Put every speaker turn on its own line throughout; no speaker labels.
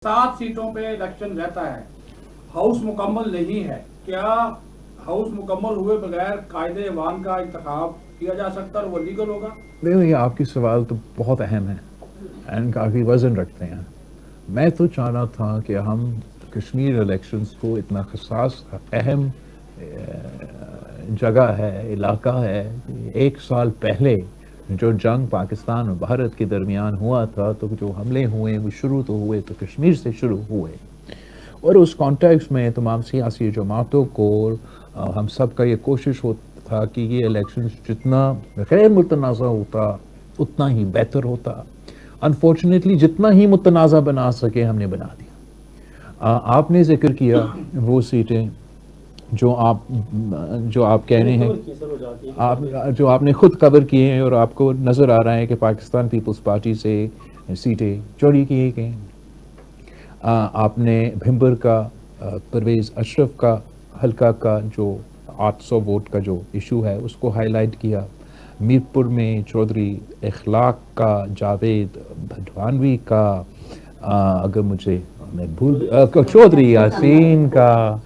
7 सीटों पे इलेक्शन रहता है, हाउस मुकम्मल नहीं है, क्या हाउस मुकम्मल हुए बगैर कायदे अवाम का इंतखाब किया जा सकता है और वो लीगल होगा?
देखो ये आपकी सवाल तो बहुत अहम है एंड काफ़ी वज़न रखते हैं. मैं तो चाह रहा था कि हम कश्मीर इलेक्शंस को इतना हसास अहम जगह है, इलाका है. एक साल पहले जो जंग पाकिस्तान और भारत के दरमियान हुआ था, तो जो हमले हुए वो शुरू तो हुए तो कश्मीर से शुरू हुए, और उस कॉन्टेक्स्ट में तमाम सियासी जमातों को हम सब का ये कोशिश होता था कि ये इलेक्शंस जितना गैर मुतनाज़ा होता उतना ही बेहतर होता. अनफॉर्चुनेटली जितना ही मुतनाज़ा बना सके हमने बना दिया. आपने जिक्र किया वो सीटें जो आप कह रहे हैं, आप जो आपने खुद कवर किए हैं और आपको नज़र आ रहा है कि पाकिस्तान पीपल्स पार्टी से सीटें चोरी की गई. आपने भिंबर का परवेज़ अशरफ का हल्का का जो 800 वोट का जो इशू है उसको हाईलाइट किया. मीरपुर में चौधरी इखलाक का, जावेद भटवानवी का, अगर मुझे मैं भूल चौधरी यासीन का,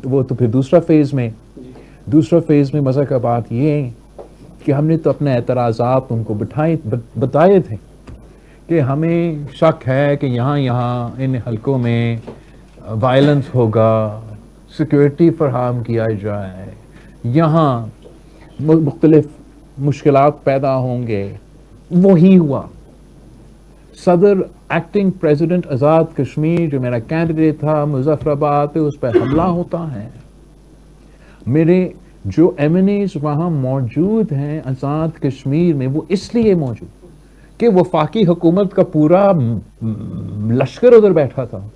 वो तो फिर दूसरा फेज़ में मज़ा का बात ये कि हमने तो अपने एतराज़ात उनको बताए थे कि हमें शक है कि यहाँ इन हलकों में वायलेंस होगा, सिक्योरिटी फराहम किया जाए, यहाँ मुख्तलिफ मुश्किलात पैदा होंगे. वही हुआ. सदर एक्टिंग प्रेसिडेंट आज़ाद कश्मीर जो मेरा कैंडिडेट था मुजफ्फराबाद पे, उस पर हमला होता है. मेरे जो एमएनएस वहाँ मौजूद हैं आज़ाद कश्मीर में, वो इसलिए मौजूद कि वफाकी हुकूमत का पूरा लश्कर उधर बैठा था.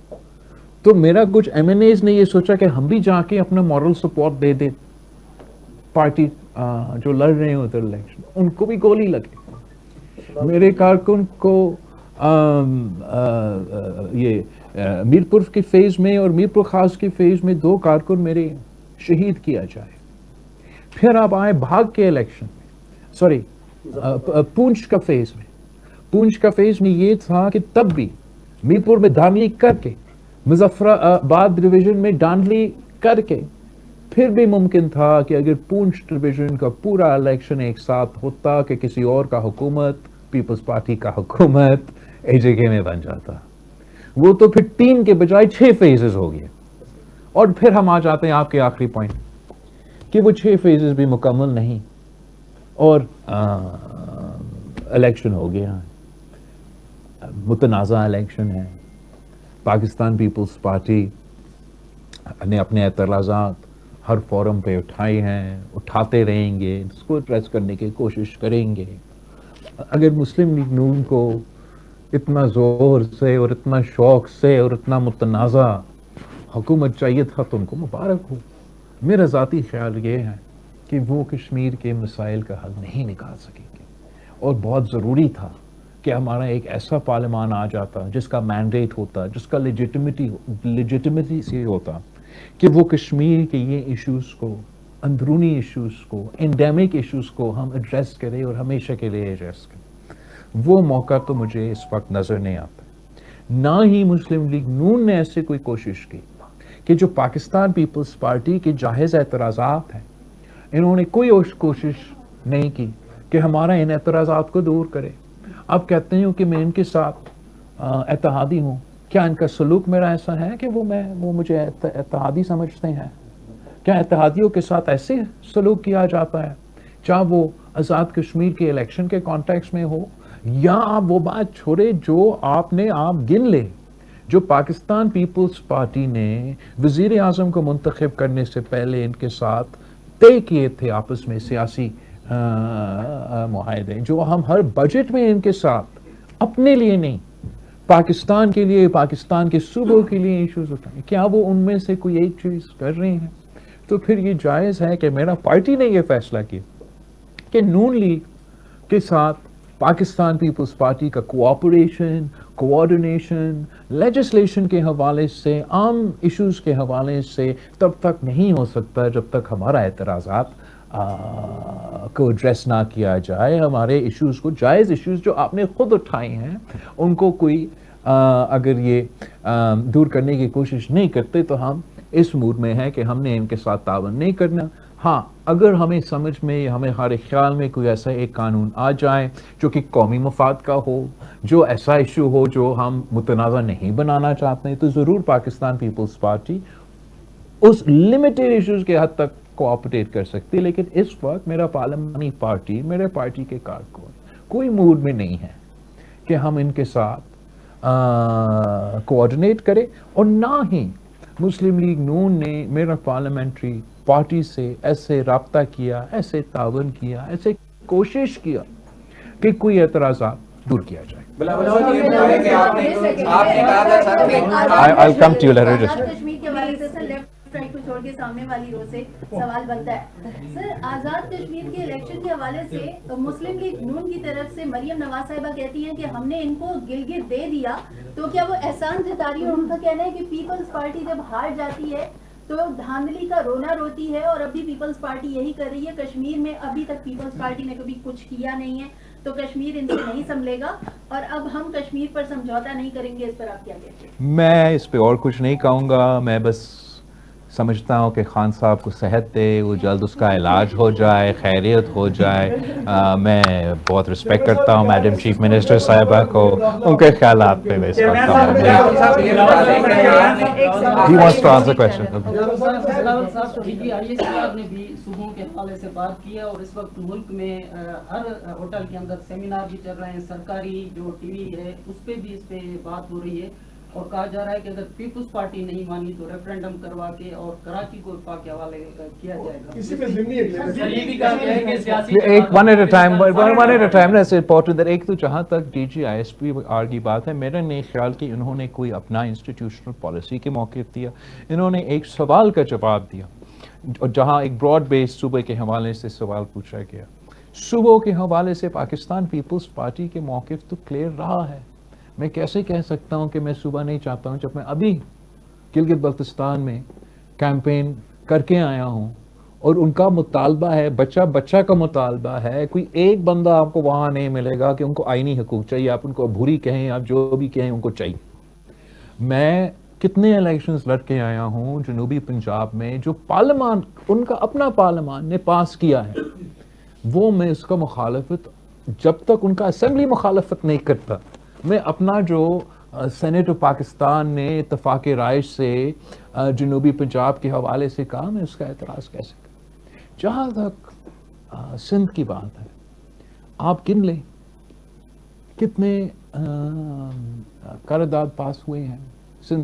तो मेरा कुछ एमएनएस ने ये सोचा कि हम भी जाके अपना मॉरल सपोर्ट दे दे पार्टी जो लड़ रहे हैं उधर इलेक्शन, उनको भी गोली लगे. मेरे कारकुन को मीरपुर के फेज़ में और मीरपुर खास के फेज़ में 2 कारकुन मेरे शहीद किया जाए. फिर आप आए भाग के इलेक्शन में, सॉरी पूंछ का फेज़ में ये था कि तब भी मीरपुर में धांधली करके, मुजफ्फराबाद डिवीज़न में धांधली करके, फिर भी मुमकिन था कि अगर पूंछ डिवीज़न का पूरा इलेक्शन एक साथ होता कि किसी और का हुकूमत, पीपल्स पार्टी का हुकूमत एजेके में बन जाता. वो तो फिर 3 के बजाय 6 फेजेस हो गए. और फिर हम आ जाते हैं आपके आखिरी पॉइंट कि वो 6 फेजेस भी मुकम्मल नहीं और इलेक्शन हो गया. मुतनाज़ा इलेक्शन है. पाकिस्तान पीपल्स पार्टी ने अपने एतराज़ात हर फोरम पे उठाए हैं, उठाते रहेंगे, इसको एड्रेस करने की कोशिश करेंगे. अगर मुस्लिम लीग नून को इतना ज़ोर से और इतना शौक़ से और इतना मुतनाज़ा हुकूमत चाहिए था तो उनको मुबारक हो. मेरा ज़ाती ख्याल ये है कि वो कश्मीर के मसाइल का हल नहीं निकाल सकेंगे, और बहुत ज़रूरी था कि हमारा एक ऐसा पार्लियामान आ जाता जिसका मैंडेट होता, जिसका लेजिटिमेसी से होता कि वो कश्मीर के ये इश्यूज़ को, अंदरूनी इश्यूज़ को, एंडेमिक इश्यूज़ को हम एड्रेस करें और हमेशा के लिए एड्रेस करें. वो मौका तो मुझे इस वक्त नज़र नहीं आता. ना ही मुस्लिम लीग नून ने ऐसे कोई कोशिश की कि जो पाकिस्तान पीपल्स पार्टी के जायज़ एतराज़ात हैं, इन्होंने कोई कोशिश नहीं की कि हमारा इन एतराज़ात को दूर करे. अब कहते हैं कि मैं इनके साथ एतहादी हूँ. क्या इनका सलूक मेरा ऐसा है कि वो मुझे एतहादी समझते हैं? क्या एतहादियों के साथ ऐसे सलूक किया जाता है, चाहे वो आज़ाद कश्मीर के इलेक्शन के कॉन्टेक्स्ट में हो, या आप वो बात छोड़े जो आप गिन ले, जो पाकिस्तान पीपल्स पार्टी ने वज़ीर आज़म को मुंतखब करने से पहले इनके साथ तय किए थे आपस में सियासी मुआहदे, जो हम हर बजट में इनके साथ अपने लिए नहीं, पाकिस्तान के लिए, पाकिस्तान के सूबों के लिए इश्यूज उठाए, क्या वो उनमें से कोई एक चीज़ कर रहे हैं? तो फिर ये जायज़ है कि मेरा पार्टी ने ये फैसला किया कि नून लीग के साथ पाकिस्तान पीपल्स पार्टी का कोऑपरेशन, कोऑर्डिनेशन, लेजिस्लेशन के हवाले से, आम इश्यूज़ के हवाले से तब तक नहीं हो सकता जब तक हमारा एतराज़ात کو ایڈریس نہ کیا جائے, ہمارے ایشوز کو, جائز ایشوز جو آپ نے خود اٹھائے ہیں, ان کو کوئی اگر یہ دور کرنے کی کوشش نہیں کرتے تو ہم اس موڈ میں ہیں کہ ہم نے ان کے ساتھ تعاون نہیں کرنا. ہاں, اگر ہمیں سمجھ میں, ہمارے خیال میں کوئی ایسا ایک قانون آ جائے جو کہ قومی مفاد کا ہو, جو ایسا ایشو ہو جو ہم متنازع نہیں بنانا چاہتے ہیں, تو ضرور پاکستان پیپلز پارٹی اس لمیٹڈ ایشوز کے حد تک کوآپریٹ کر سکتی ہے. لیکن اس وقت میرا پارلیمانی پارٹی, میرے پارٹی کے کارکن کوئی موڈ میں نہیں ہے کہ ہم ان کے ساتھ کوآرڈینیٹ کریں, اور نہ ہی مسلم لیگ نون نے میرا پارلیمنٹری پارٹی سے ایسے رابطہ کیا, ایسے تعاون کیا, ایسے کوشش کیا کہ کوئی اعتراضات دور کیا جائے. I'll come to you later.
Kashmir کے حوالے سے سر لیفٹ رائٹ کو چھوڑ کے سامنے والی رو سے سوال بنتا ہے. سر, آزاد کشمیر کے الیکشن کے حوالے سے مسلم لیگ نون کی طرف سے مریم نواز صاحبہ کہتی ہیں کہ ہم نے ان کو گلگت دے دیا, تو کیا وہ احسان جتا رہی ہے؟ ان کا کہنا ہے کہ پیپلز پارٹی جب ہار جاتی ہے تو دھاندلی کا رونا روتی ہے, اور ابھی پیپلز پارٹی یہی کر رہی ہے. کشمیر میں ابھی تک پیپلز پارٹی نے کبھی کچھ کیا نہیں ہے, تو کشمیر ان سے نہیں سنبھلے گا, اور اب ہم کشمیر پر سمجھوتا نہیں کریں گے. اس پر آپ کیا کہتے ہیں؟
میں اس پہ اور کچھ نہیں کہوں گا. میں بس سمجھتا ہوں کہ خان صاحب کو صحت دے, وہ جلد اس کا علاج ہو جائے, خیریت ہو جائے. میں بہت رسپیکٹ کرتا ہوں میڈم چیف منسٹر صاحبہ کو, ان کے خیالات پہ میں اس وقت He wants to answer question.
آپ نے بھی صوبوں کے حوالے سے بات کی ہے, اور اس وقت ملک میں ہر ہوٹل کے اندر سیمینار بھی چل رہے ہیں, سرکاری جو ٹی وی ہے اس پہ بھی اس پہ بات ہو رہی ہے, اور کہا جا رہا ہے کہ اگر پیپلز پارٹی نہیں مانی تو ریفرینڈم کروا کے اور کراچی کو پاک کے حوالے کیا جائے گا. یہ بھی کہا گیا ہے کہ سیاسی
one at a time. That's important that ایک تو جہاں تک D G I S P R کی بات ہے, میرا نہیں خیال کہ انہوں نے کوئی اپنا انسٹیٹیوشنل پالیسی کے موقف دیا. انہوں نے ایک سوال کا جواب دیا, جہاں ایک براڈ بیس صوبے کے حوالے سے سوال پوچھا گیا. صوبوں کے حوالے سے پاکستان پیپلز پارٹی کے موقف تو کلیئر رہا ہے. میں کیسے کہہ سکتا ہوں کہ میں صوبہ نہیں چاہتا ہوں, جب میں ابھی گلگت بلتستان میں کیمپین کر کے آیا ہوں, اور ان کا مطالبہ ہے, بچہ کا مطالبہ ہے, کوئی ایک بندہ آپ کو وہاں نہیں ملے گا کہ ان کو آئینی حقوق چاہیے, آپ ان کو بھوری کہیں, آپ جو بھی کہیں, ان کو چاہیے. میں کتنے الیکشنز لڑ کے آیا ہوں جنوبی پنجاب میں, جو پارلیمان, ان کا اپنا پارلیمان نے پاس کیا ہے, وہ میں اس کا مخالفت, جب تک ان کا اسمبلی مخالفت نہیں کرتا, میں اپنا جو سینیٹ آف پاکستان نے اتفاق رائے سے جنوبی پنجاب کے حوالے سے کہا, میں اس کا اعتراض کیسے کروں. جہاں تک سندھ کی بات ہے, آپ گن لیں کتنے قرارداد پاس ہوئے ہیں. سندھ